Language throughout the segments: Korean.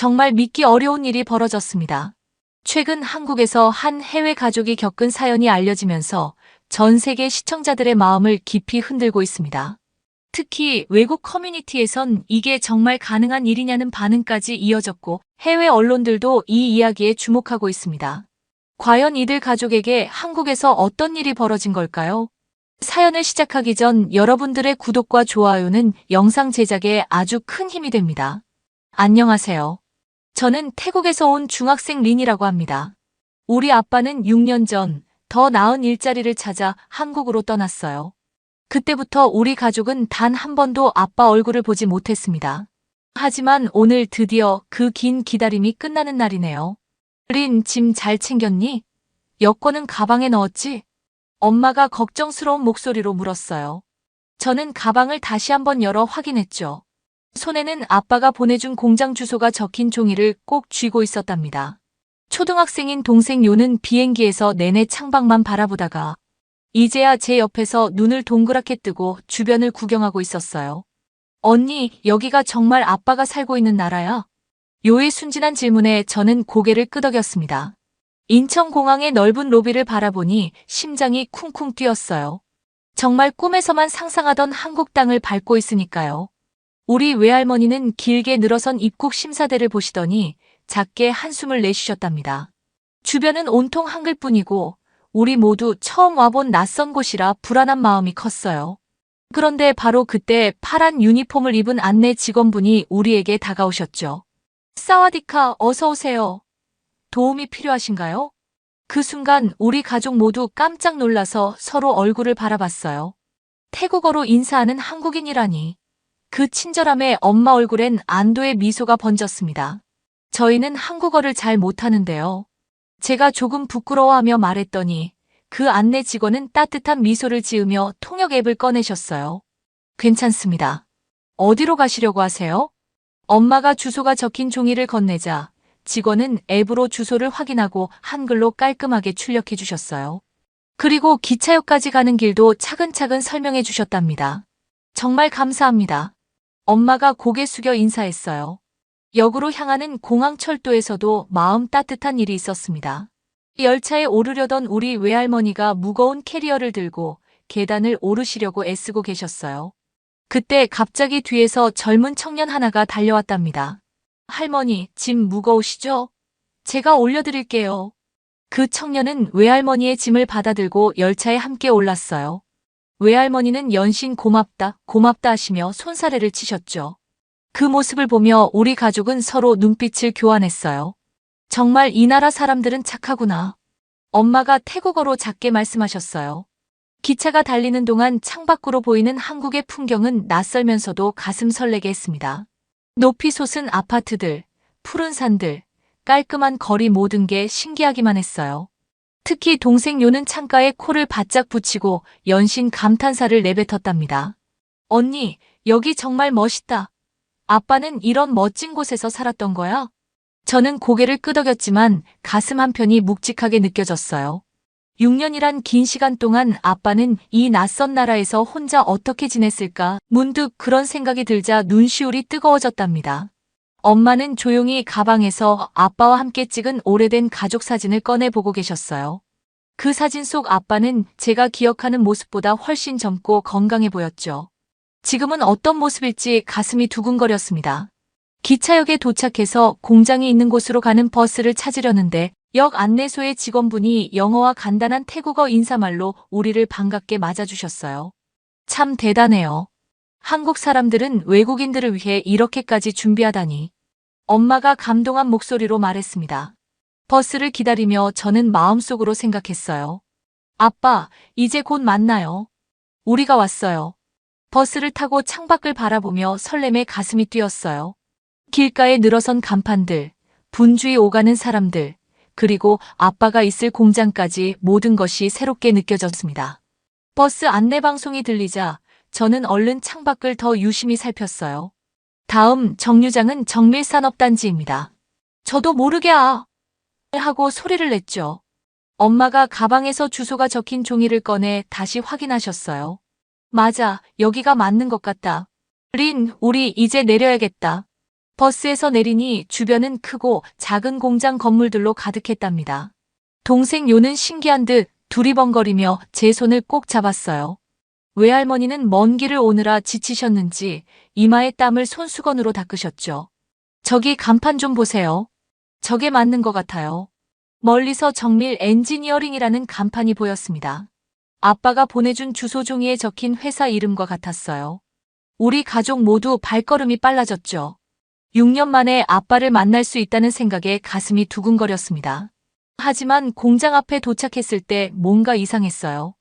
정말 믿기 어려운 일이 벌어졌습니다. 최근 한국에서 한 해외 가족이 겪은 사연이 알려지면서 전 세계 시청자들의 마음을 깊이 흔들고 있습니다. 특히 외국 커뮤니티에선 이게 정말 가능한 일이냐는 반응까지 이어졌고 해외 언론들도 이 이야기에 주목하고 있습니다. 과연 이들 가족에게 한국에서 어떤 일이 벌어진 걸까요? 사연을 시작하기 전 여러분들의 구독과 좋아요는 영상 제작에 아주 큰 힘이 됩니다. 안녕하세요. 저는 태국에서 온 중학생 린이라고 합니다. 우리 아빠는 6년 전 더 나은 일자리를 찾아 한국으로 떠났어요. 그때부터 우리 가족은 단 한 번도 아빠 얼굴을 보지 못했습니다. 하지만 오늘 드디어 그 긴 기다림이 끝나는 날이네요. 린, 짐 잘 챙겼니? 여권은 가방에 넣었지? 엄마가 걱정스러운 목소리로 물었어요. 저는 가방을 다시 한번 열어 확인했죠. 손에는 아빠가 보내준 공장 주소가 적힌 종이를 꼭 쥐고 있었답니다. 초등학생인 동생 요는 비행기에서 내내 창밖만 바라보다가 이제야 제 옆에서 눈을 동그랗게 뜨고 주변을 구경하고 있었어요. 언니, 여기가 정말 아빠가 살고 있는 나라야? 요의 순진한 질문에 저는 고개를 끄덕였습니다. 인천공항의 넓은 로비를 바라보니 심장이 쿵쿵 뛰었어요. 정말 꿈에서만 상상하던 한국 땅을 밟고 있으니까요. 우리 외할머니는 길게 늘어선 입국 심사대를 보시더니 작게 한숨을 내쉬셨답니다. 주변은 온통 한글뿐이고 우리 모두 처음 와본 낯선 곳이라 불안한 마음이 컸어요. 그런데 바로 그때 파란 유니폼을 입은 안내 직원분이 우리에게 다가오셨죠. 사와디카, 어서 오세요. 도움이 필요하신가요? 그 순간 우리 가족 모두 깜짝 놀라서 서로 얼굴을 바라봤어요. 태국어로 인사하는 한국인이라니. 그 친절함에 엄마 얼굴엔 안도의 미소가 번졌습니다. 저희는 한국어를 잘 못하는데요. 제가 조금 부끄러워하며 말했더니 그 안내 직원은 따뜻한 미소를 지으며 통역 앱을 꺼내셨어요. 괜찮습니다. 어디로 가시려고 하세요? 엄마가 주소가 적힌 종이를 건네자 직원은 앱으로 주소를 확인하고 한글로 깔끔하게 출력해 주셨어요. 그리고 기차역까지 가는 길도 차근차근 설명해 주셨답니다. 정말 감사합니다. 엄마가 고개 숙여 인사했어요. 역으로 향하는 공항철도에서도 마음 따뜻한 일이 있었습니다. 열차에 오르려던 우리 외할머니가 무거운 캐리어를 들고 계단을 오르시려고 애쓰고 계셨어요. 그때 갑자기 뒤에서 젊은 청년 하나가 달려왔답니다. 할머니, 짐 무거우시죠? 제가 올려드릴게요. 그 청년은 외할머니의 짐을 받아들고 열차에 함께 올랐어요. 외할머니는 연신 고맙다, 고맙다 하시며 손사래를 치셨죠. 그 모습을 보며 우리 가족은 서로 눈빛을 교환했어요. 정말 이 나라 사람들은 착하구나. 엄마가 태국어로 작게 말씀하셨어요. 기차가 달리는 동안 창밖으로 보이는 한국의 풍경은 낯설면서도 가슴 설레게 했습니다. 높이 솟은 아파트들, 푸른 산들, 깔끔한 거리 모든 게 신기하기만 했어요. 특히 동생 요는 창가에 코를 바짝 붙이고 연신 감탄사를 내뱉었답니다. 언니, 여기 정말 멋있다. 아빠는 이런 멋진 곳에서 살았던 거야? 저는 고개를 끄덕였지만 가슴 한편이 묵직하게 느껴졌어요. 6년이란 긴 시간 동안 아빠는 이 낯선 나라에서 혼자 어떻게 지냈을까? 문득 그런 생각이 들자 눈시울이 뜨거워졌답니다. 엄마는 조용히 가방에서 아빠와 함께 찍은 오래된 가족 사진을 꺼내보고 계셨어요. 그 사진 속 아빠는 제가 기억하는 모습보다 훨씬 젊고 건강해 보였죠. 지금은 어떤 모습일지 가슴이 두근거렸습니다. 기차역에 도착해서 공장이 있는 곳으로 가는 버스를 찾으려는데 역 안내소의 직원분이 영어와 간단한 태국어 인사말로 우리를 반갑게 맞아주셨어요. 참 대단해요. 한국 사람들은 외국인들을 위해 이렇게까지 준비하다니. 엄마가 감동한 목소리로 말했습니다. 버스를 기다리며 저는 마음속으로 생각했어요. 아빠, 이제 곧 만나요. 우리가 왔어요. 버스를 타고 창밖을 바라보며 설렘에 가슴이 뛰었어요. 길가에 늘어선 간판들, 분주히 오가는 사람들, 그리고 아빠가 있을 공장까지 모든 것이 새롭게 느껴졌습니다. 버스 안내방송이 들리자 저는 얼른 창밖을 더 유심히 살폈어요. 다음 정류장은 정밀산업단지입니다. 저도 모르게 하고 소리를 냈죠. 엄마가 가방에서 주소가 적힌 종이를 꺼내 다시 확인하셨어요. 맞아, 여기가 맞는 것 같다. 린, 우리 이제 내려야겠다. 버스에서 내리니 주변은 크고 작은 공장 건물들로 가득했답니다. 동생 요는 신기한 듯 두리번거리며 제 손을 꼭 잡았어요. 외할머니는 먼 길을 오느라 지치셨는지 이마에 땀을 손수건으로 닦으셨죠. 저기 간판 좀 보세요. 저게 맞는 것 같아요. 멀리서 정밀 엔지니어링이라는 간판이 보였습니다. 아빠가 보내준 주소 종이에 적힌 회사 이름과 같았어요. 우리 가족 모두 발걸음이 빨라졌죠. 6년 만에 아빠를 만날 수 있다는 생각에 가슴이 두근거렸습니다. 하지만 공장 앞에 도착했을 때 뭔가 이상했어요.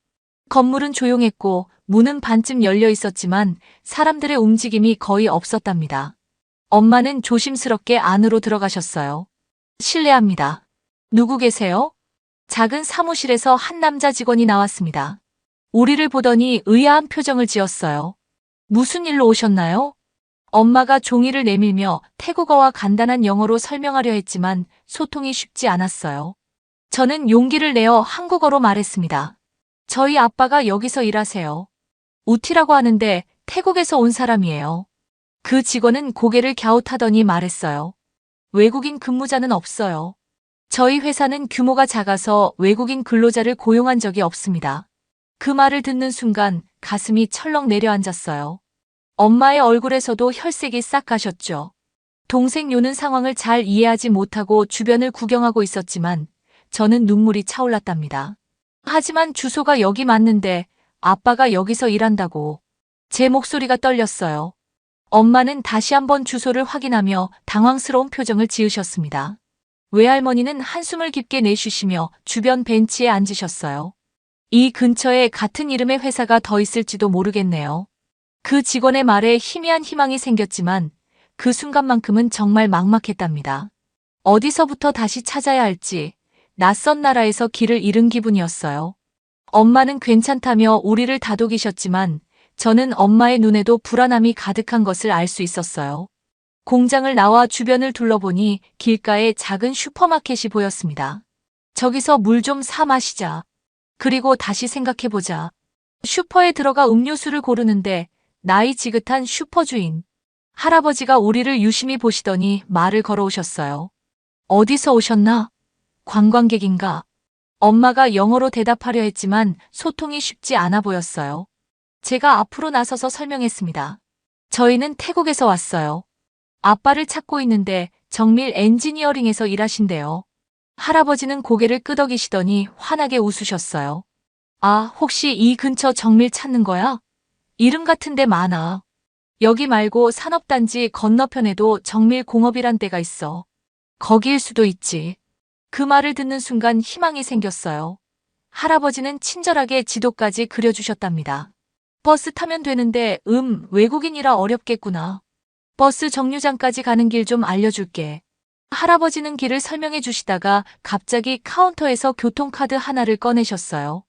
건물은 조용했고 문은 반쯤 열려 있었지만 사람들의 움직임이 거의 없었답니다. 엄마는 조심스럽게 안으로 들어가셨어요. 실례합니다. 누구 계세요? 작은 사무실에서 한 남자 직원이 나왔습니다. 우리를 보더니 의아한 표정을 지었어요. 무슨 일로 오셨나요? 엄마가 종이를 내밀며 태국어와 간단한 영어로 설명하려 했지만 소통이 쉽지 않았어요. 저는 용기를 내어 한국어로 말했습니다. 저희 아빠가 여기서 일하세요. 우티라고 하는데 태국에서 온 사람이에요. 그 직원은 고개를 갸웃하더니 말했어요. 외국인 근무자는 없어요. 저희 회사는 규모가 작아서 외국인 근로자를 고용한 적이 없습니다. 그 말을 듣는 순간 가슴이 철렁 내려앉았어요. 엄마의 얼굴에서도 혈색이 싹 가셨죠. 동생 요는 상황을 잘 이해하지 못하고 주변을 구경하고 있었지만 저는 눈물이 차올랐답니다. 하지만 주소가 여기 맞는데 아빠가 여기서 일한다고. 제 목소리가 떨렸어요. 엄마는 다시 한번 주소를 확인하며 당황스러운 표정을 지으셨습니다. 외할머니는 한숨을 깊게 내쉬시며 주변 벤치에 앉으셨어요. 이 근처에 같은 이름의 회사가 더 있을지도 모르겠네요. 그 직원의 말에 희미한 희망이 생겼지만 그 순간만큼은 정말 막막했답니다. 어디서부터 다시 찾아야 할지 낯선 나라에서 길을 잃은 기분이었어요. 엄마는 괜찮다며 우리를 다독이셨지만 저는 엄마의 눈에도 불안함이 가득한 것을 알 수 있었어요. 공장을 나와 주변을 둘러보니 길가에 작은 슈퍼마켓이 보였습니다. 저기서 물 좀 사 마시자. 그리고 다시 생각해보자. 슈퍼에 들어가 음료수를 고르는데 나이 지긋한 슈퍼주인. 할아버지가 우리를 유심히 보시더니 말을 걸어오셨어요. 어디서 오셨나? 관광객인가? 엄마가 영어로 대답하려 했지만 소통이 쉽지 않아 보였어요. 제가 앞으로 나서서 설명했습니다. 저희는 태국에서 왔어요. 아빠를 찾고 있는데 정밀 엔지니어링에서 일하신대요. 할아버지는 고개를 끄덕이시더니 환하게 웃으셨어요. 아, 혹시 이 근처 정밀 찾는 거야? 이름 같은 데 많아. 여기 말고 산업단지 건너편에도 정밀공업이란 데가 있어. 거기일 수도 있지. 그 말을 듣는 순간 희망이 생겼어요. 할아버지는 친절하게 지도까지 그려주셨답니다. 버스 타면 되는데 외국인이라 어렵겠구나. 버스 정류장까지 가는 길 좀 알려줄게. 할아버지는 길을 설명해 주시다가 갑자기 카운터에서 교통카드 하나를 꺼내셨어요.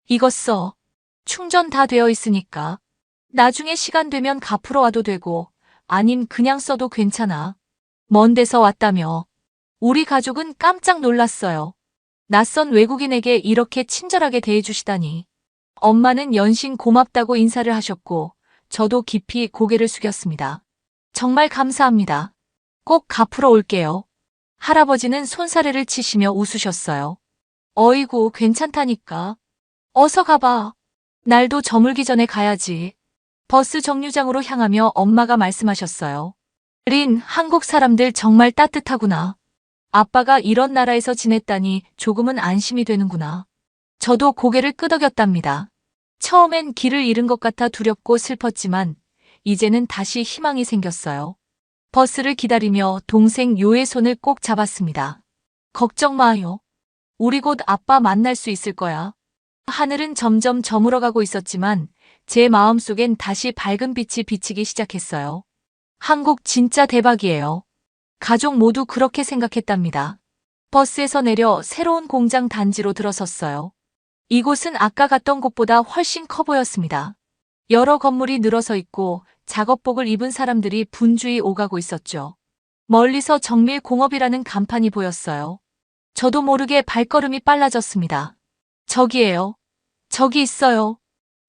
이것 써. 충전 다 되어 있으니까. 나중에 시간 되면 갚으러 와도 되고 아님 그냥 써도 괜찮아. 먼 데서 왔다며. 우리 가족은 깜짝 놀랐어요. 낯선 외국인에게 이렇게 친절하게 대해주시다니. 엄마는 연신 고맙다고 인사를 하셨고 저도 깊이 고개를 숙였습니다. 정말 감사합니다. 꼭 갚으러 올게요. 할아버지는 손사래를 치시며 웃으셨어요. 어이구, 괜찮다니까. 어서 가봐. 날도 저물기 전에 가야지. 버스 정류장으로 향하며 엄마가 말씀하셨어요. 린, 한국 사람들 정말 따뜻하구나. 아빠가 이런 나라에서 지냈다니 조금은 안심이 되는구나. 저도 고개를 끄덕였답니다. 처음엔 길을 잃은 것 같아 두렵고 슬펐지만 이제는 다시 희망이 생겼어요. 버스를 기다리며 동생 요의 손을 꼭 잡았습니다. 걱정 마요. 우리 곧 아빠 만날 수 있을 거야. 하늘은 점점 저물어가고 있었지만 제 마음속엔 다시 밝은 빛이 비치기 시작했어요. 한국 진짜 대박이에요. 가족 모두 그렇게 생각했답니다. 버스에서 내려 새로운 공장 단지로 들어섰어요. 이곳은 아까 갔던 곳보다 훨씬 커 보였습니다. 여러 건물이 늘어서 있고 작업복을 입은 사람들이 분주히 오가고 있었죠. 멀리서 정밀공업이라는 간판이 보였어요. 저도 모르게 발걸음이 빨라졌습니다. 저기예요. 저기 있어요.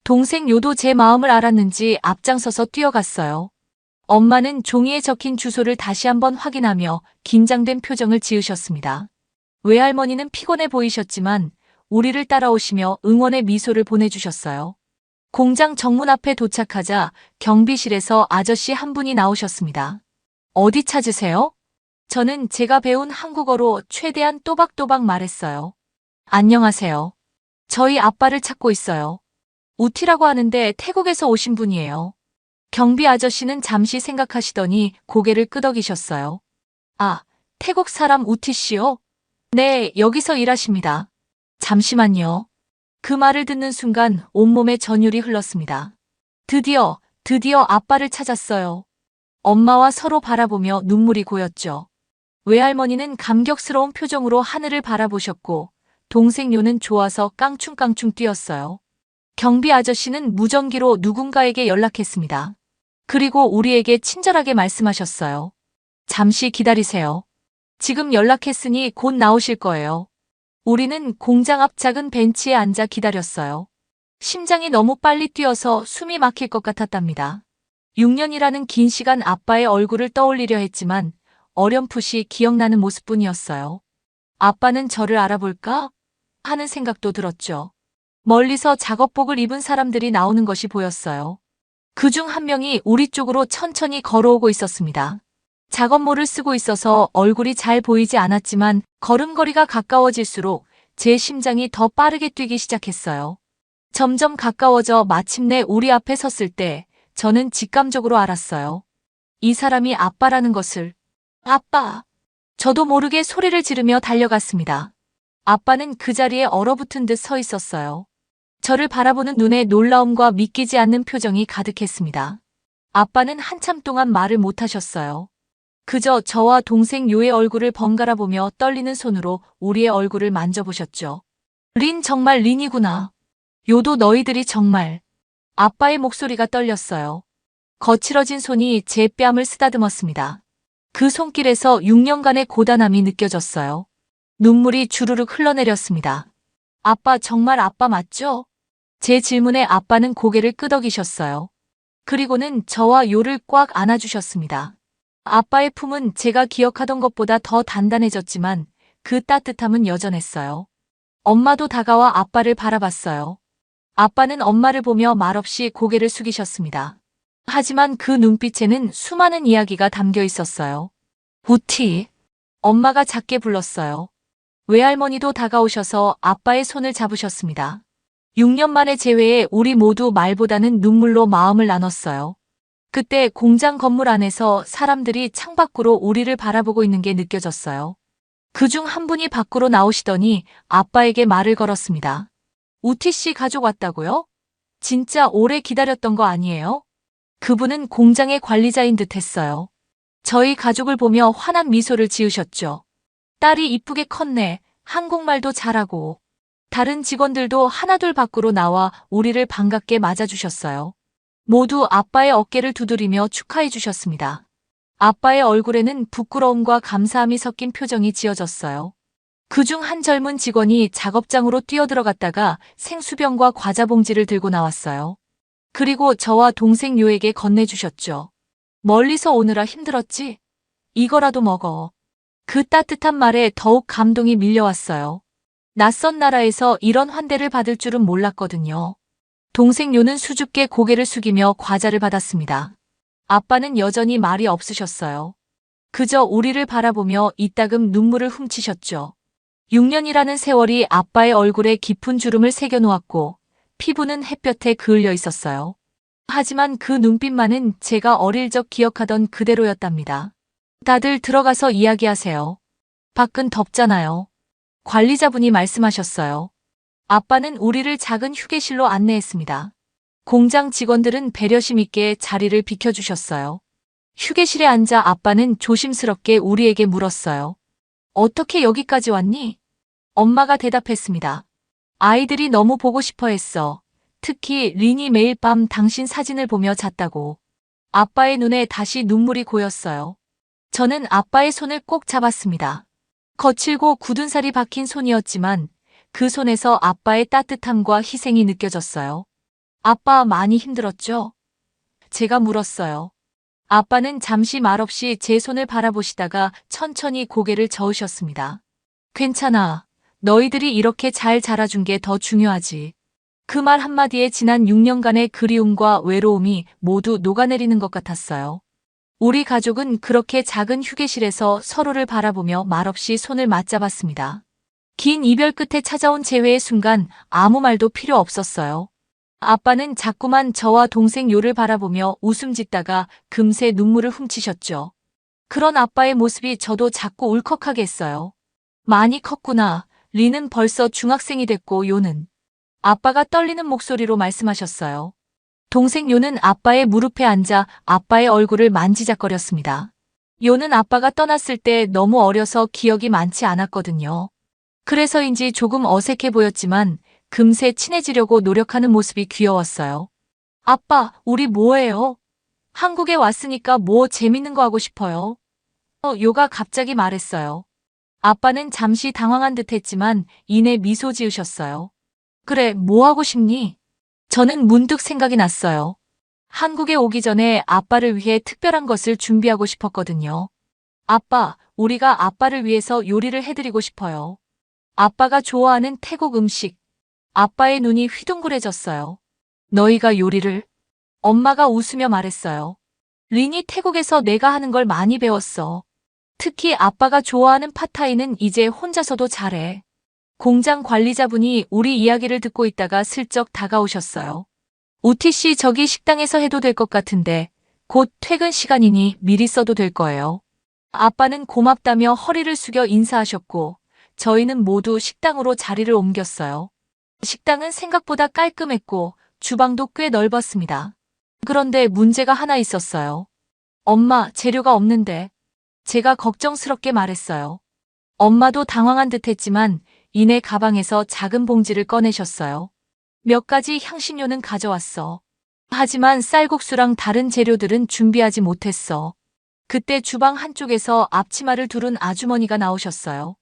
동생 요도 제 마음을 알았는지 앞장서서 뛰어갔어요. 엄마는 종이에 적힌 주소를 다시 한번 확인하며 긴장된 표정을 지으셨습니다. 외할머니는 피곤해 보이셨지만 우리를 따라오시며 응원의 미소를 보내주셨어요. 공장 정문 앞에 도착하자 경비실에서 아저씨 한 분이 나오셨습니다. 어디 찾으세요? 저는 제가 배운 한국어로 최대한 또박또박 말했어요. 안녕하세요. 저희 아빠를 찾고 있어요. 우티라고 하는데 태국에서 오신 분이에요. 경비 아저씨는 잠시 생각하시더니 고개를 끄덕이셨어요. 아, 태국 사람 우티 씨요? 네, 여기서 일하십니다. 잠시만요. 그 말을 듣는 순간 온몸에 전율이 흘렀습니다. 드디어 아빠를 찾았어요. 엄마와 서로 바라보며 눈물이 고였죠. 외할머니는 감격스러운 표정으로 하늘을 바라보셨고 동생 요는 좋아서 깡충깡충 뛰었어요. 경비 아저씨는 무전기로 누군가에게 연락했습니다. 그리고 우리에게 친절하게 말씀하셨어요. 잠시 기다리세요. 지금 연락했으니 곧 나오실 거예요. 우리는 공장 앞 작은 벤치에 앉아 기다렸어요. 심장이 너무 빨리 뛰어서 숨이 막힐 것 같았답니다. 6년이라는 긴 시간 아빠의 얼굴을 떠올리려 했지만 어렴풋이 기억나는 모습뿐이었어요. 아빠는 저를 알아볼까? 하는 생각도 들었죠. 멀리서 작업복을 입은 사람들이 나오는 것이 보였어요. 그중 한 명이 우리 쪽으로 천천히 걸어오고 있었습니다. 작업모를 쓰고 있어서 얼굴이 잘 보이지 않았지만 걸음걸이가 가까워질수록 제 심장이 더 빠르게 뛰기 시작했어요. 점점 가까워져 마침내 우리 앞에 섰을 때 저는 직감적으로 알았어요. 이 사람이 아빠라는 것을. 아빠! 저도 모르게 소리를 지르며 달려갔습니다. 아빠는 그 자리에 얼어붙은 듯 서 있었어요. 저를 바라보는 눈에 놀라움과 믿기지 않는 표정이 가득했습니다. 아빠는 한참 동안 말을 못하셨어요. 그저 저와 동생 요의 얼굴을 번갈아 보며 떨리는 손으로 우리의 얼굴을 만져보셨죠. 린 정말 린이구나. 요도 너희들이 정말. 아빠의 목소리가 떨렸어요. 거칠어진 손이 제 뺨을 쓰다듬었습니다. 그 손길에서 6년간의 고단함이 느껴졌어요. 눈물이 주르륵 흘러내렸습니다. 아빠 정말 아빠 맞죠? 제 질문에 아빠는 고개를 끄덕이셨어요. 그리고는 저와 요를 꽉 안아주셨습니다. 아빠의 품은 제가 기억하던 것보다 더 단단해졌지만 그 따뜻함은 여전했어요. 엄마도 다가와 아빠를 바라봤어요. 아빠는 엄마를 보며 말없이 고개를 숙이셨습니다. 하지만 그 눈빛에는 수많은 이야기가 담겨 있었어요. 우티. 엄마가 작게 불렀어요. 외할머니도 다가오셔서 아빠의 손을 잡으셨습니다. 6년 만의 재회에 우리 모두 말보다는 눈물로 마음을 나눴어요. 그때 공장 건물 안에서 사람들이 창밖으로 우리를 바라보고 있는 게 느껴졌어요. 그중 한 분이 밖으로 나오시더니 아빠에게 말을 걸었습니다. 우티 씨 가족 왔다고요? 진짜 오래 기다렸던 거 아니에요? 그분은 공장의 관리자인 듯 했어요. 저희 가족을 보며 환한 미소를 지으셨죠. 딸이 이쁘게 컸네. 한국말도 잘하고. 다른 직원들도 하나둘 밖으로 나와 우리를 반갑게 맞아주셨어요. 모두 아빠의 어깨를 두드리며 축하해 주셨습니다. 아빠의 얼굴에는 부끄러움과 감사함이 섞인 표정이 지어졌어요. 그중 한 젊은 직원이 작업장으로 뛰어들어갔다가 생수병과 과자 봉지를 들고 나왔어요. 그리고 저와 동생 요에게 건네주셨죠. 멀리서 오느라 힘들었지? 이거라도 먹어. 그 따뜻한 말에 더욱 감동이 밀려왔어요. 낯선 나라에서 이런 환대를 받을 줄은 몰랐거든요. 동생 요는 수줍게 고개를 숙이며 과자를 받았습니다. 아빠는 여전히 말이 없으셨어요. 그저 우리를 바라보며 이따금 눈물을 훔치셨죠. 6년이라는 세월이 아빠의 얼굴에 깊은 주름을 새겨놓았고 피부는 햇볕에 그을려 있었어요. 하지만 그 눈빛만은 제가 어릴 적 기억하던 그대로였답니다. 다들 들어가서 이야기하세요. 밖은 덥잖아요. 관리자분이 말씀하셨어요. 아빠는 우리를 작은 휴게실로 안내했습니다. 공장 직원들은 배려심 있게 자리를 비켜주셨어요. 휴게실에 앉아 아빠는 조심스럽게 우리에게 물었어요. 어떻게 여기까지 왔니? 엄마가 대답했습니다. 아이들이 너무 보고 싶어 했어. 특히 린이 매일 밤 당신 사진을 보며 잤다고. 아빠의 눈에 다시 눈물이 고였어요. 저는 아빠의 손을 꼭 잡았습니다. 거칠고 굳은 살이 박힌 손이었지만 그 손에서 아빠의 따뜻함과 희생이 느껴졌어요. 아빠 많이 힘들었죠? 제가 물었어요. 아빠는 잠시 말없이 제 손을 바라보시다가 천천히 고개를 저으셨습니다. 괜찮아. 너희들이 이렇게 잘 자라준 게 더 중요하지. 그 말 한마디에 지난 6년간의 그리움과 외로움이 모두 녹아내리는 것 같았어요. 우리 가족은 그렇게 작은 휴게실에서 서로를 바라보며 말없이 손을 맞잡았습니다. 긴 이별 끝에 찾아온 재회의 순간 아무 말도 필요 없었어요. 아빠는 자꾸만 저와 동생 요를 바라보며 웃음 짓다가 금세 눈물을 훔치셨죠. 그런 아빠의 모습이 저도 자꾸 울컥하게 했어요. 많이 컸구나. 리는 벌써 중학생이 됐고 요는. 아빠가 떨리는 목소리로 말씀하셨어요. 동생 요는 아빠의 무릎에 앉아 아빠의 얼굴을 만지작거렸습니다. 요는 아빠가 떠났을 때 너무 어려서 기억이 많지 않았거든요. 그래서인지 조금 어색해 보였지만 금세 친해지려고 노력하는 모습이 귀여웠어요. 아빠, 우리 뭐해요? 한국에 왔으니까 뭐 재밌는 거 하고 싶어요. 요가 갑자기 말했어요. 아빠는 잠시 당황한 듯 했지만 이내 미소 지으셨어요. 그래, 뭐 하고 싶니? 저는 문득 생각이 났어요. 한국에 오기 전에 아빠를 위해 특별한 것을 준비하고 싶었거든요. 아빠, 우리가 아빠를 위해서 요리를 해드리고 싶어요. 아빠가 좋아하는 태국 음식. 아빠의 눈이 휘둥그레졌어요. 너희가 요리를? 엄마가 웃으며 말했어요. 린이 태국에서 내가 하는 걸 많이 배웠어. 특히 아빠가 좋아하는 팟타이는 이제 혼자서도 잘해. 공장 관리자분이 우리 이야기를 듣고 있다가 슬쩍 다가오셨어요. 우티 씨 저기 식당에서 해도 될 것 같은데 곧 퇴근 시간이니 미리 써도 될 거예요. 아빠는 고맙다며 허리를 숙여 인사하셨고 저희는 모두 식당으로 자리를 옮겼어요. 식당은 생각보다 깔끔했고 주방도 꽤 넓었습니다. 그런데 문제가 하나 있었어요. 엄마, 재료가 없는데. 제가 걱정스럽게 말했어요. 엄마도 당황한 듯 했지만 이내 가방에서 작은 봉지를 꺼내셨어요. 몇 가지 향신료는 가져왔어. 하지만 쌀국수랑 다른 재료들은 준비하지 못했어. 그때 주방 한쪽에서 앞치마를 두른 아주머니가 나오셨어요.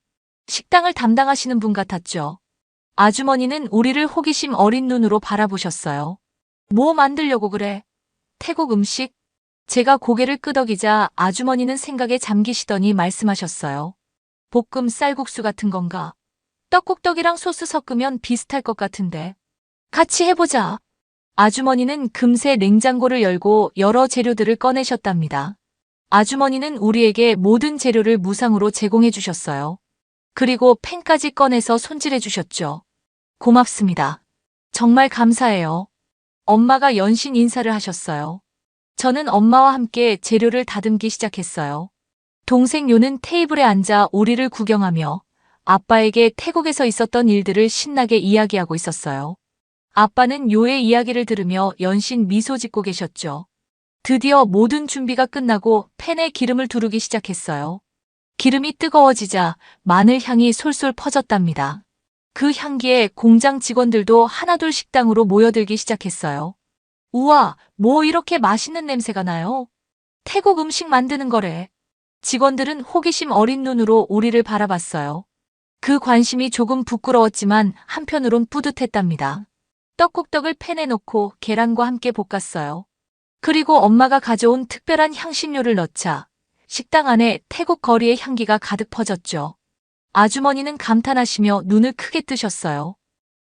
식당을 담당하시는 분 같았죠. 아주머니는 우리를 호기심 어린 눈으로 바라보셨어요. 뭐 만들려고 그래? 태국 음식? 제가 고개를 끄덕이자 아주머니는 생각에 잠기시더니 말씀하셨어요. 볶음 쌀국수 같은 건가? 떡국떡이랑 소스 섞으면 비슷할 것 같은데. 같이 해보자. 아주머니는 금세 냉장고를 열고 여러 재료들을 꺼내셨답니다. 아주머니는 우리에게 모든 재료를 무상으로 제공해 주셨어요. 그리고 팬까지 꺼내서 손질해 주셨죠. 고맙습니다. 정말 감사해요. 엄마가 연신 인사를 하셨어요. 저는 엄마와 함께 재료를 다듬기 시작했어요. 동생 요는 테이블에 앉아 우리를 구경하며 아빠에게 태국에서 있었던 일들을 신나게 이야기하고 있었어요. 아빠는 요의 이야기를 들으며 연신 미소 짓고 계셨죠. 드디어 모든 준비가 끝나고 팬에 기름을 두르기 시작했어요. 기름이 뜨거워지자 마늘 향이 솔솔 퍼졌답니다. 그 향기에 공장 직원들도 하나둘 식당으로 모여들기 시작했어요. 우와, 뭐 이렇게 맛있는 냄새가 나요? 태국 음식 만드는 거래. 직원들은 호기심 어린 눈으로 우리를 바라봤어요. 그 관심이 조금 부끄러웠지만 한편으론 뿌듯했답니다. 떡국떡을 팬에 넣고 계란과 함께 볶았어요. 그리고 엄마가 가져온 특별한 향신료를 넣자 식당 안에 태국 거리의 향기가 가득 퍼졌죠. 아주머니는 감탄하시며 눈을 크게 뜨셨어요.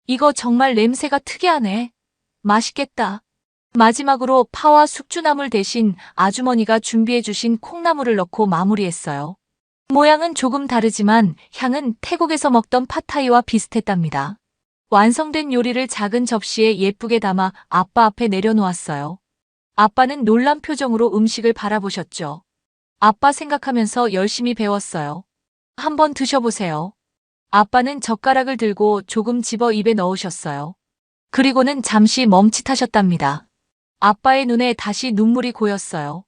이거 정말 냄새가 특이하네. 맛있겠다. 마지막으로 파와 숙주나물 대신 아주머니가 준비해주신 콩나물을 넣고 마무리했어요. 모양은 조금 다르지만 향은 태국에서 먹던 팟타이와 비슷했답니다. 완성된 요리를 작은 접시에 예쁘게 담아 아빠 앞에 내려놓았어요. 아빠는 놀란 표정으로 음식을 바라보셨죠. 아빠 생각하면서 열심히 배웠어요. 한번 드셔보세요. 아빠는 젓가락을 들고 조금 집어 입에 넣으셨어요. 그리고는 잠시 멈칫하셨답니다. 아빠의 눈에 다시 눈물이 고였어요.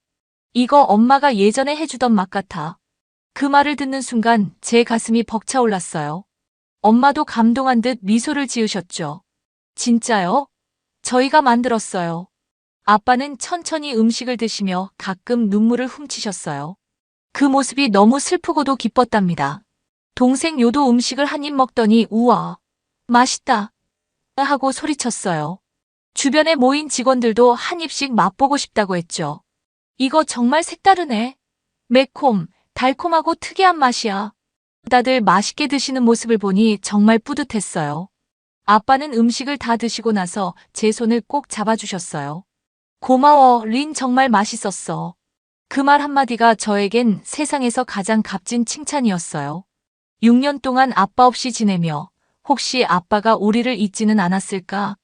이거 엄마가 예전에 해주던 맛 같아. 그 말을 듣는 순간 제 가슴이 벅차올랐어요. 엄마도 감동한 듯 미소를 지으셨죠. 진짜요? 저희가 만들었어요. 아빠는 천천히 음식을 드시며 가끔 눈물을 훔치셨어요. 그 모습이 너무 슬프고도 기뻤답니다. 동생 요도 음식을 한 입 먹더니 우와, 맛있다 하고 소리쳤어요. 주변에 모인 직원들도 한 입씩 맛보고 싶다고 했죠. 이거 정말 색다르네. 매콤, 달콤하고 특이한 맛이야. 다들 맛있게 드시는 모습을 보니 정말 뿌듯했어요. 아빠는 음식을 다 드시고 나서 제 손을 꼭 잡아주셨어요. 고마워, 린 정말 맛있었어. 그 말 한마디가 저에겐 세상에서 가장 값진 칭찬이었어요. 6년 동안 아빠 없이 지내며 혹시 아빠가 우리를 잊지는 않았을까?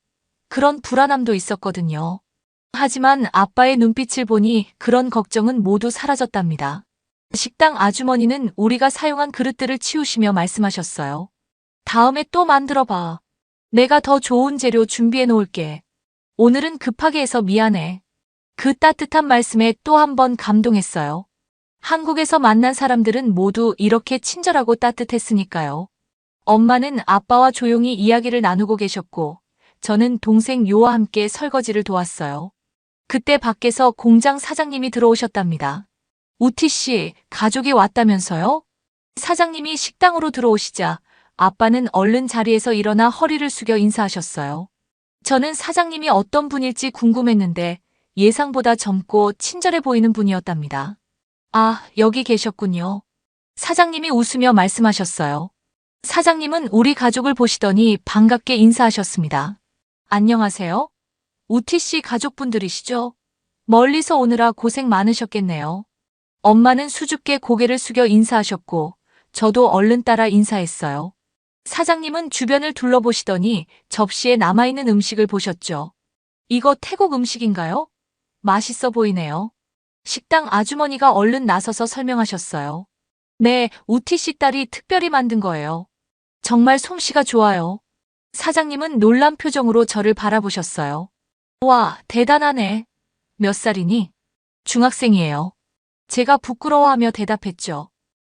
그런 불안함도 있었거든요. 하지만 아빠의 눈빛을 보니 그런 걱정은 모두 사라졌답니다. 식당 아주머니는 우리가 사용한 그릇들을 치우시며 말씀하셨어요. 다음에 또 만들어 봐. 내가 더 좋은 재료 준비해 놓을게. 오늘은 급하게 해서 미안해. 그 따뜻한 말씀에 또 한 번 감동했어요. 한국에서 만난 사람들은 모두 이렇게 친절하고 따뜻했으니까요. 엄마는 아빠와 조용히 이야기를 나누고 계셨고, 저는 동생 요와 함께 설거지를 도왔어요. 그때 밖에서 공장 사장님이 들어오셨답니다. 우티 씨, 가족이 왔다면서요? 사장님이 식당으로 들어오시자 아빠는 얼른 자리에서 일어나 허리를 숙여 인사하셨어요. 저는 사장님이 어떤 분일지 궁금했는데 예상보다 젊고 친절해 보이는 분이었답니다. 아, 여기 계셨군요. 사장님이 웃으며 말씀하셨어요. 사장님은 우리 가족을 보시더니 반갑게 인사하셨습니다. 안녕하세요. 우티 씨 가족분들이시죠? 멀리서 오느라 고생 많으셨겠네요. 엄마는 수줍게 고개를 숙여 인사하셨고, 저도 얼른 따라 인사했어요. 사장님은 주변을 둘러보시더니 접시에 남아있는 음식을 보셨죠. 이거 태국 음식인가요? 맛있어 보이네요. 식당 아주머니가 얼른 나서서 설명하셨어요. 네, 우티 씨 딸이 특별히 만든 거예요. 정말 솜씨가 좋아요. 사장님은 놀란 표정으로 저를 바라보셨어요. 와, 대단하네. 몇 살이니? 중학생이에요. 제가 부끄러워하며 대답했죠.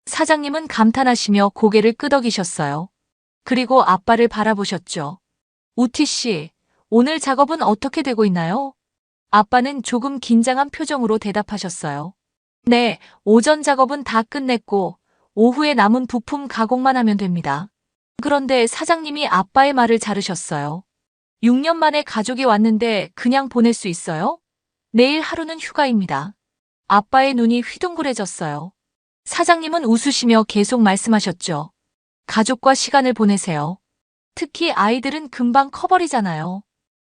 사장님은 감탄하시며 고개를 끄덕이셨어요. 그리고 아빠를 바라보셨죠. 우티 씨, 오늘 작업은 어떻게 되고 있나요? 아빠는 조금 긴장한 표정으로 대답하셨어요. 네, 오전 작업은 다 끝냈고, 오후에 남은 부품 가공만 하면 됩니다. 그런데 사장님이 아빠의 말을 자르셨어요. 6년 만에 가족이 왔는데 그냥 보낼 수 있어요? 내일 하루는 휴가입니다. 아빠의 눈이 휘둥그레졌어요. 사장님은 웃으시며 계속 말씀하셨죠. 가족과 시간을 보내세요. 특히 아이들은 금방 커버리잖아요.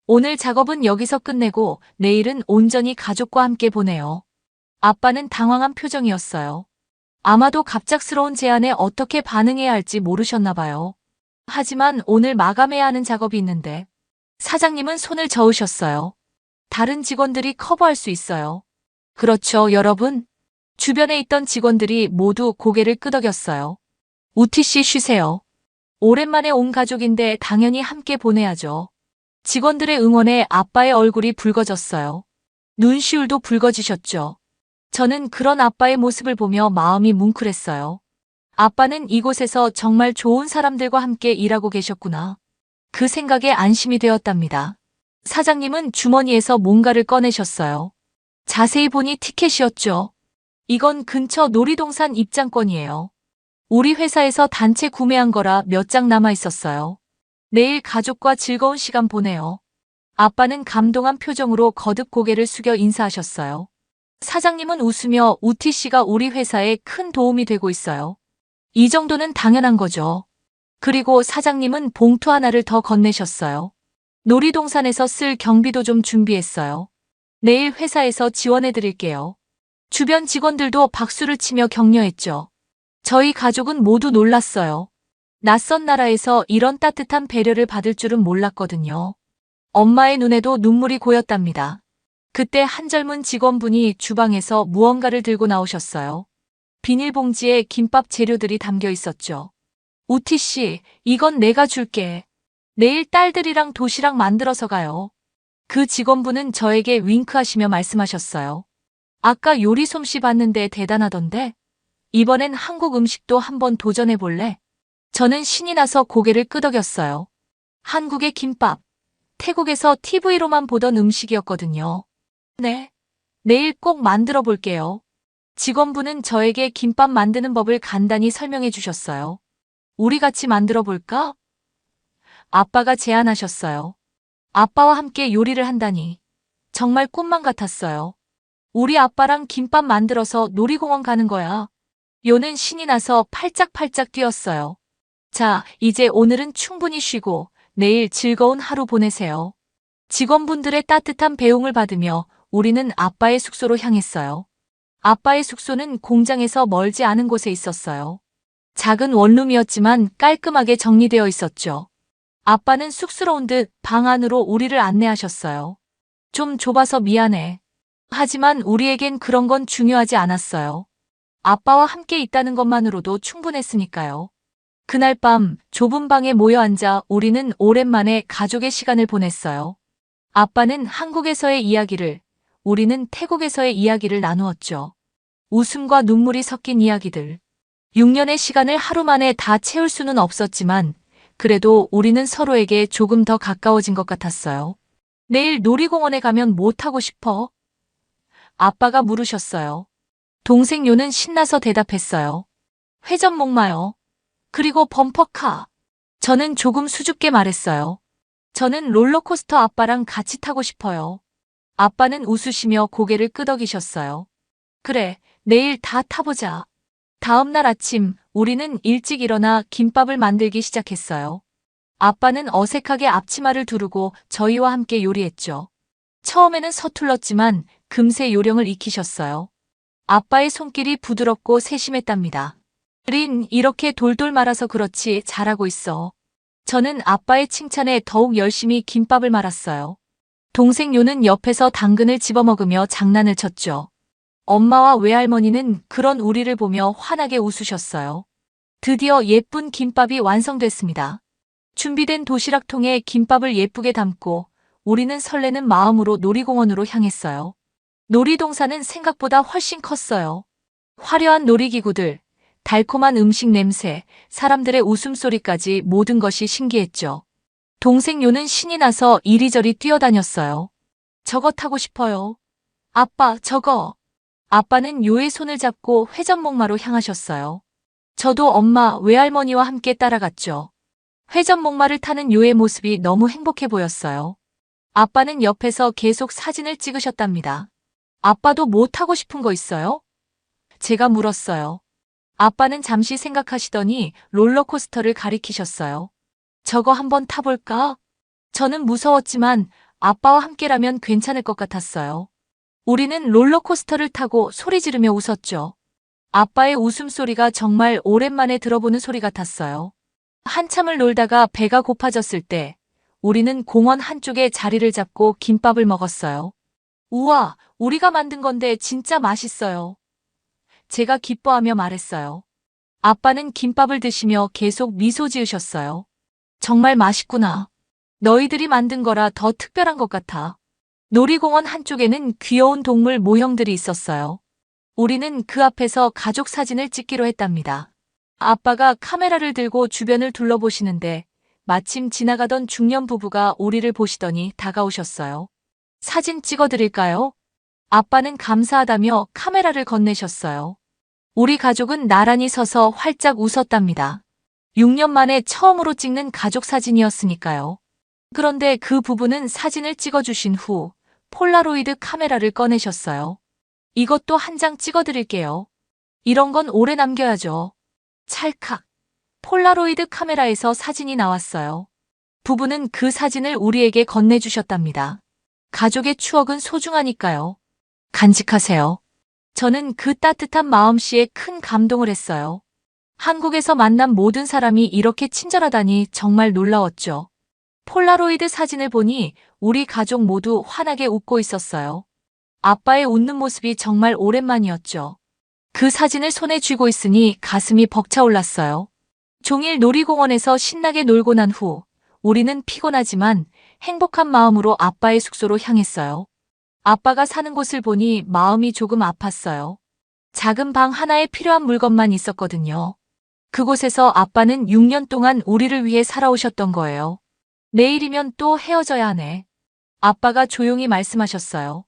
오늘 작업은 여기서 끝내고 내일은 온전히 가족과 함께 보내요. 아빠는 당황한 표정이었어요. 아마도 갑작스러운 제안에 어떻게 반응해야 할지 모르셨나 봐요. 하지만 오늘 마감해야 하는 작업이 있는데 사장님은 손을 저으셨어요. 다른 직원들이 커버할 수 있어요. 그렇죠, 여러분? 주변에 있던 직원들이 모두 고개를 끄덕였어요. 우티 씨 쉬세요. 오랜만에 온 가족인데 당연히 함께 보내야죠. 직원들의 응원에 아빠의 얼굴이 붉어졌어요. 눈시울도 붉어지셨죠. 저는 그런 아빠의 모습을 보며 마음이 뭉클했어요. 아빠는 이곳에서 정말 좋은 사람들과 함께 일하고 계셨구나. 그 생각에 안심이 되었답니다. 사장님은 주머니에서 뭔가를 꺼내셨어요. 자세히 보니 티켓이었죠. 이건 근처 놀이동산 입장권이에요. 우리 회사에서 단체 구매한 거라 몇 장 남아 있었어요. 내일 가족과 즐거운 시간 보내요. 아빠는 감동한 표정으로 거듭 고개를 숙여 인사하셨어요. 사장님은 웃으며 우티 씨가 우리 회사에 큰 도움이 되고 있어요. 이 정도는 당연한 거죠. 그리고 사장님은 봉투 하나를 더 건네셨어요. 놀이동산에서 쓸 경비도 좀 준비했어요. 내일 회사에서 지원해 드릴게요. 주변 직원들도 박수를 치며 격려했죠. 저희 가족은 모두 놀랐어요. 낯선 나라에서 이런 따뜻한 배려를 받을 줄은 몰랐거든요. 엄마의 눈에도 눈물이 고였답니다. 그때 한 젊은 직원분이 주방에서 무언가를 들고 나오셨어요. 비닐봉지에 김밥 재료들이 담겨 있었죠. 우티 씨, 이건 내가 줄게. 내일 딸들이랑 도시락 만들어서 가요. 그 직원분은 저에게 윙크하시며 말씀하셨어요. 아까 요리 솜씨 봤는데 대단하던데? 이번엔 한국 음식도 한번 도전해 볼래? 저는 신이 나서 고개를 끄덕였어요. 한국의 김밥. 태국에서 TV로만 보던 음식이었거든요. 네. 내일 꼭 만들어 볼게요. 직원분은 저에게 김밥 만드는 법을 간단히 설명해 주셨어요. 우리 같이 만들어 볼까? 아빠가 제안하셨어요. 아빠와 함께 요리를 한다니. 정말 꿈만 같았어요. 우리 아빠랑 김밥 만들어서 놀이공원 가는 거야. 요는 신이 나서 팔짝팔짝 뛰었어요. 자, 이제 오늘은 충분히 쉬고 내일 즐거운 하루 보내세요. 직원분들의 따뜻한 배웅을 받으며 우리는 아빠의 숙소로 향했어요. 아빠의 숙소는 공장에서 멀지 않은 곳에 있었어요. 작은 원룸이었지만 깔끔하게 정리되어 있었죠. 아빠는 쑥스러운 듯 방 안으로 우리를 안내하셨어요. 좀 좁아서 미안해. 하지만 우리에겐 그런 건 중요하지 않았어요. 아빠와 함께 있다는 것만으로도 충분했으니까요. 그날 밤 좁은 방에 모여 앉아 우리는 오랜만에 가족의 시간을 보냈어요. 아빠는 한국에서의 이야기를, 우리는 태국에서의 이야기를 나누었죠. 웃음과 눈물이 섞인 이야기들. 6년의 시간을 하루 만에 다 채울 수는 없었지만 그래도 우리는 서로에게 조금 더 가까워진 것 같았어요. 내일 놀이공원에 가면 뭐 타고 싶어? 아빠가 물으셨어요. 동생 요는 신나서 대답했어요. 회전목마요. 그리고 범퍼카. 저는 조금 수줍게 말했어요. 저는 롤러코스터 아빠랑 같이 타고 싶어요. 아빠는 웃으시며 고개를 끄덕이셨어요. 그래, 내일 다 타보자. 다음 날 아침, 우리는 일찍 일어나 김밥을 만들기 시작했어요. 아빠는 어색하게 앞치마를 두르고 저희와 함께 요리했죠. 처음에는 서툴렀지만 금세 요령을 익히셨어요. 아빠의 손길이 부드럽고 세심했답니다. 린, 이렇게 돌돌 말아서 그렇지 잘하고 있어. 저는 아빠의 칭찬에 더욱 열심히 김밥을 말았어요. 동생 요는 옆에서 당근을 집어먹으며 장난을 쳤죠. 엄마와 외할머니는 그런 우리를 보며 환하게 웃으셨어요. 드디어 예쁜 김밥이 완성됐습니다. 준비된 도시락통에 김밥을 예쁘게 담고 우리는 설레는 마음으로 놀이공원으로 향했어요. 놀이동산은 생각보다 훨씬 컸어요. 화려한 놀이기구들, 달콤한 음식 냄새, 사람들의 웃음소리까지 모든 것이 신기했죠. 동생 요는 신이 나서 이리저리 뛰어다녔어요. 저거 타고 싶어요. 아빠, 저거. 아빠는 요의 손을 잡고 회전목마로 향하셨어요. 저도 엄마, 외할머니와 함께 따라갔죠. 회전목마를 타는 요의 모습이 너무 행복해 보였어요. 아빠는 옆에서 계속 사진을 찍으셨답니다. 아빠도 뭐 타고 싶은 거 있어요? 제가 물었어요. 아빠는 잠시 생각하시더니 롤러코스터를 가리키셨어요. 저거 한번 타볼까? 저는 무서웠지만 아빠와 함께라면 괜찮을 것 같았어요. 우리는 롤러코스터를 타고 소리 지르며 웃었죠. 아빠의 웃음소리가 정말 오랜만에 들어보는 소리 같았어요. 한참을 놀다가 배가 고파졌을 때 우리는 공원 한쪽에 자리를 잡고 김밥을 먹었어요. 우와, 우리가 만든 건데 진짜 맛있어요. 제가 기뻐하며 말했어요. 아빠는 김밥을 드시며 계속 미소 지으셨어요. 정말 맛있구나. 너희들이 만든 거라 더 특별한 것 같아. 놀이공원 한쪽에는 귀여운 동물 모형들이 있었어요. 우리는 그 앞에서 가족 사진을 찍기로 했답니다. 아빠가 카메라를 들고 주변을 둘러보시는데 마침 지나가던 중년 부부가 우리를 보시더니 다가오셨어요. 사진 찍어드릴까요? 아빠는 감사하다며 카메라를 건네셨어요. 우리 가족은 나란히 서서 활짝 웃었답니다. 6년 만에 처음으로 찍는 가족 사진이었으니까요. 그런데 그 부부는 사진을 찍어주신 후 폴라로이드 카메라를 꺼내셨어요. 이것도 한 장 찍어드릴게요. 이런 건 오래 남겨야죠. 찰칵. 폴라로이드 카메라에서 사진이 나왔어요. 부부는 그 사진을 우리에게 건네주셨답니다. 가족의 추억은 소중하니까요. 간직하세요. 저는 그 따뜻한 마음씨에 큰 감동을 했어요. 한국에서 만난 모든 사람이 이렇게 친절하다니 정말 놀라웠죠. 폴라로이드 사진을 보니 우리 가족 모두 환하게 웃고 있었어요. 아빠의 웃는 모습이 정말 오랜만이었죠. 그 사진을 손에 쥐고 있으니 가슴이 벅차올랐어요. 종일 놀이공원에서 신나게 놀고 난 후 우리는 피곤하지만 행복한 마음으로 아빠의 숙소로 향했어요. 아빠가 사는 곳을 보니 마음이 조금 아팠어요. 작은 방 하나에 필요한 물건만 있었거든요. 그곳에서 아빠는 6년 동안 우리를 위해 살아오셨던 거예요. 내일이면 또 헤어져야 하네. 아빠가 조용히 말씀하셨어요.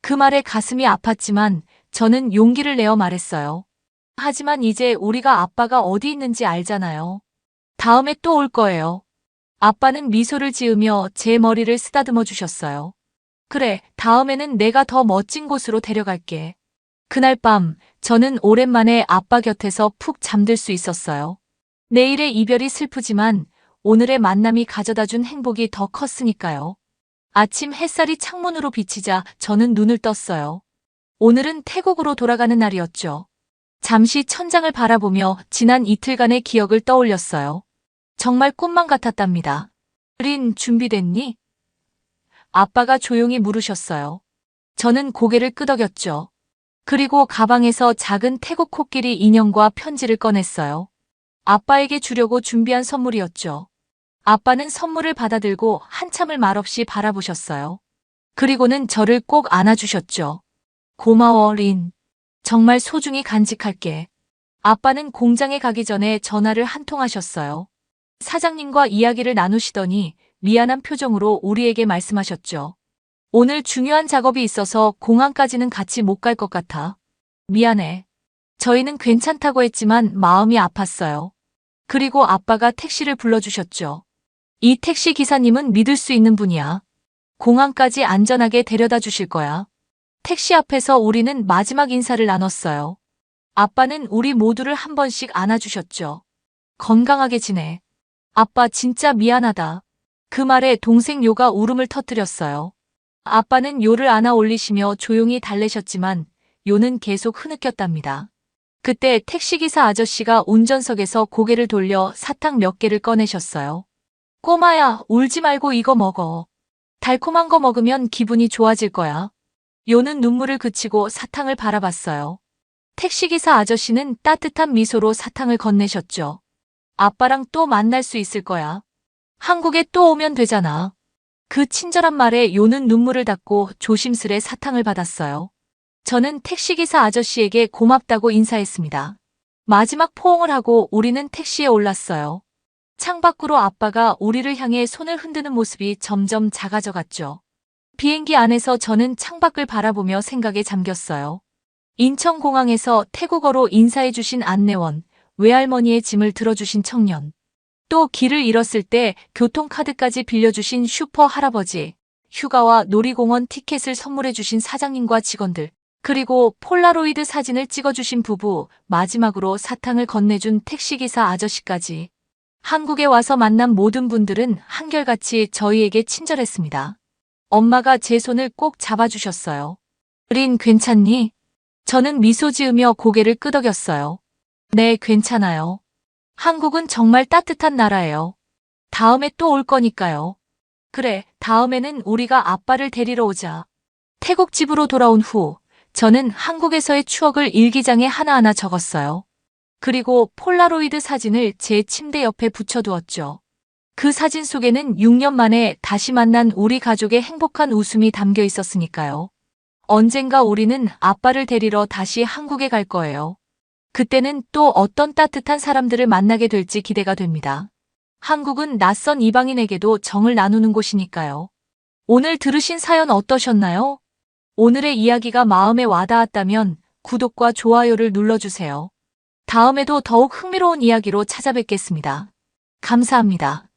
그 말에 가슴이 아팠지만 저는 용기를 내어 말했어요. 하지만 이제 우리가 아빠가 어디 있는지 알잖아요. 다음에 또 올 거예요. 아빠는 미소를 지으며 제 머리를 쓰다듬어 주셨어요. 그래, 다음에는 내가 더 멋진 곳으로 데려갈게. 그날 밤, 저는 오랜만에 아빠 곁에서 푹 잠들 수 있었어요. 내일의 이별이 슬프지만 오늘의 만남이 가져다 준 행복이 더 컸으니까요. 아침 햇살이 창문으로 비치자 저는 눈을 떴어요. 오늘은 태국으로 돌아가는 날이었죠. 잠시 천장을 바라보며 지난 이틀간의 기억을 떠올렸어요. 정말 꿈만 같았답니다. 린, 준비됐니? 아빠가 조용히 물으셨어요. 저는 고개를 끄덕였죠. 그리고 가방에서 작은 태국 코끼리 인형과 편지를 꺼냈어요. 아빠에게 주려고 준비한 선물이었죠. 아빠는 선물을 받아들고 한참을 말없이 바라보셨어요. 그리고는 저를 꼭 안아주셨죠. 고마워, 린. 정말 소중히 간직할게. 아빠는 공장에 가기 전에 전화를 한 통 하셨어요. 사장님과 이야기를 나누시더니 미안한 표정으로 우리에게 말씀하셨죠. 오늘 중요한 작업이 있어서 공항까지는 같이 못 갈 것 같아. 미안해. 저희는 괜찮다고 했지만 마음이 아팠어요. 그리고 아빠가 택시를 불러주셨죠. 이 택시 기사님은 믿을 수 있는 분이야. 공항까지 안전하게 데려다 주실 거야. 택시 앞에서 우리는 마지막 인사를 나눴어요. 아빠는 우리 모두를 한 번씩 안아주셨죠. 건강하게 지내. 아빠 진짜 미안하다. 그 말에 동생 요가 울음을 터뜨렸어요. 아빠는 요를 안아 올리시며 조용히 달래셨지만 요는 계속 흐느꼈답니다. 그때 택시기사 아저씨가 운전석에서 고개를 돌려 사탕 몇 개를 꺼내셨어요. 꼬마야, 울지 말고 이거 먹어. 달콤한 거 먹으면 기분이 좋아질 거야. 요는 눈물을 그치고 사탕을 바라봤어요. 택시기사 아저씨는 따뜻한 미소로 사탕을 건네셨죠. 아빠랑 또 만날 수 있을 거야. 한국에 또 오면 되잖아. 그 친절한 말에 요는 눈물을 닦고 조심스레 사탕을 받았어요. 저는 택시기사 아저씨에게 고맙다고 인사했습니다. 마지막 포옹을 하고 우리는 택시에 올랐어요. 창밖으로 아빠가 우리를 향해 손을 흔드는 모습이 점점 작아져 갔죠. 비행기 안에서 저는 창밖을 바라보며 생각에 잠겼어요. 인천공항에서 태국어로 인사해주신 안내원, 외할머니의 짐을 들어주신 청년, 또 길을 잃었을 때 교통카드까지 빌려주신 슈퍼 할아버지, 휴가와 놀이공원 티켓을 선물해주신 사장님과 직원들, 그리고 폴라로이드 사진을 찍어주신 부부, 마지막으로 사탕을 건네준 택시기사 아저씨까지. 한국에 와서 만난 모든 분들은 한결같이 저희에게 친절했습니다. 엄마가 제 손을 꼭 잡아주셨어요. 린, 괜찮니? 저는 미소 지으며 고개를 끄덕였어요. 네, 괜찮아요. 한국은 정말 따뜻한 나라예요. 다음에 또 올 거니까요. 그래, 다음에는 우리가 아빠를 데리러 오자. 태국 집으로 돌아온 후, 저는 한국에서의 추억을 일기장에 하나하나 적었어요. 그리고 폴라로이드 사진을 제 침대 옆에 붙여두었죠. 그 사진 속에는 6년 만에 다시 만난 우리 가족의 행복한 웃음이 담겨 있었으니까요. 언젠가 우리는 아빠를 데리러 다시 한국에 갈 거예요. 그때는 또 어떤 따뜻한 사람들을 만나게 될지 기대가 됩니다. 한국은 낯선 이방인에게도 정을 나누는 곳이니까요. 오늘 들으신 사연 어떠셨나요? 오늘의 이야기가 마음에 와닿았다면 구독과 좋아요를 눌러주세요. 다음에도 더욱 흥미로운 이야기로 찾아뵙겠습니다. 감사합니다.